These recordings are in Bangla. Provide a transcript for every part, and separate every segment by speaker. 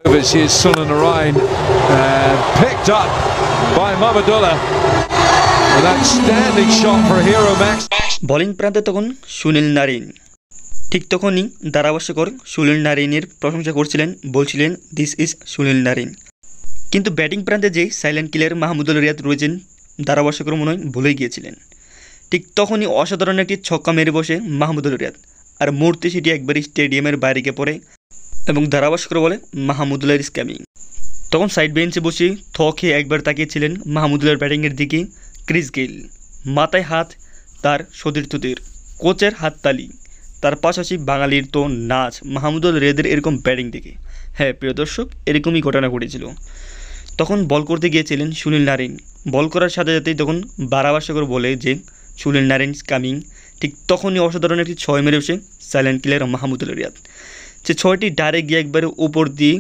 Speaker 1: Here's Sunil Narain, picked up by Mahmudullah. And that standing shot for Hero Max.
Speaker 2: Bowling প্রান্তে তখন সুনীল নারিন, ঠিক তখনই ধারাভাষ্যকর সুনীল নারিনের প্রশংসা করছিলেন, বলছিলেন দিস ইজ সুনীল নারিন। কিন্তু ব্যাটিং প্রান্তে যেই সাইলেন্ট কিলার মাহমুদুল রিয়াদ রয়েছেন, ধারাভাষ্যকর মনে হয় ভুলে গিয়েছিলেন। ঠিক তখনই অসাধারণ একটি ছক্কা মেরে বসে মাহমুদুল রিয়াদ, আর মুহূর্তে সেটি একবারই স্টেডিয়ামের বাইরে গিয়ে পড়ে এবং ধারাভাষ্যকর বলে মাহমুদুল্লাহর ইজ কামিং। তখন সাইড বেঞ্চে বসে থ খেয়ে একবার তাকিয়েছিলেন মাহমুদুল্লাহর ব্যাটিংয়ের দিকে ক্রিস গেইল, মাথায় হাত তার সতীর্থদের, কোচের হাততালি, তার পাশাপাশি বাঙালির তো নাচ মাহমুদুল রিয়াদের এরকম ব্যাটিং দেখে। হ্যাঁ প্রিয় দর্শক, এরকমই ঘটনা ঘটেছিল। তখন বল করতে গিয়েছিলেন সুনীল নারিন, বল করার সাথে সাথেই তখন ধারাভাষ্যকর বলে যে সুনীল নারিন ইজ কামিং। ঠিক তখনই অসাধারণ একটি ছয় মেরে বসে সাইলেন্ট কিলার মাহমুদুল রিয়াদ, যে ছয়টি ডাইরেক্ট গিয়ে একবারে উপর দিয়ে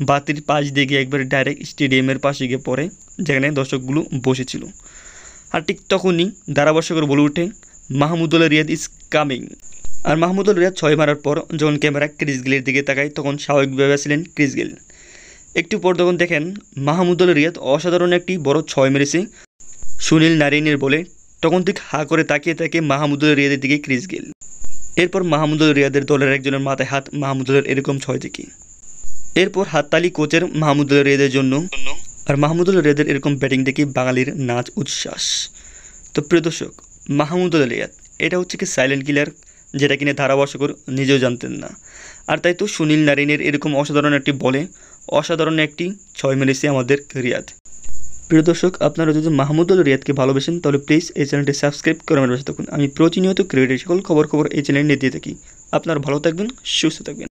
Speaker 2: বাতির পাশ দিয়ে গিয়ে একবারে ডাইরেক্ট স্টেডিয়ামের পাশে গিয়ে পড়ে যেখানে দর্শকগুলো বসেছিল। আর ঠিক তখনই ধারাভাষ্যকর বলে ওঠে মাহমুদুল রিয়াদ ইজ কামিং। আর মাহমুদুল রিয়াদ ছয় মারার পর যখন ক্যামেরা ক্রিস গেলের দিকে তাকায়, তখন স্বাভাবিকভাবে ছিলেন ক্রিস গেল। একটু পর তখন দেখেন মাহমুদুল রিয়াদ অসাধারণ একটি বড় ছয় মেরেছে সুনীল নারিনের বলে। তখন ঠিক হা করে তাকিয়ে থাকে মাহমুদুল রিয়াদের দিকে ক্রিস গেল। এরপর মাহমুদুল রিয়াদের দলের একজনের মাথায় হাত মাহমুদুলের এরকম ছয় থেকে। এরপর হাততালি কোচের মাহমুদুল রিয়াদের জন্য, আর মাহমুদুল রিয়াদের এরকম ব্যাটিং দেখে বাঙালির নাচ উচ্ছ্বাস। তো প্রিয় দর্শক, মাহমুদুল রিয়াদ এটা হচ্ছে কি সাইলেন্ট কিলার, যেটা কিনে ধারাভাষ্যকর নিজেও জানতেন না। আর তাই তো সুনীল নারিনের এরকম অসাধারণ একটি বলে অসাধারণ একটি ছয় মেরেছে আমাদের রিয়াদ। প্রিয় দর্শক, আপনারা যদি মাহমুদুল রিয়াদকে ভালোবাসেন তাহলে প্লিজ এই চ্যানেলটি সাবস্ক্রাইব করে আমার পাশে থাকুন। আমি প্রতিনিয়ত ক্রিকেটের সকল খবর এই চ্যানেলে দিয়ে থাকি। আপনারা ভালো থাকবেন, সুস্থ থাকবেন।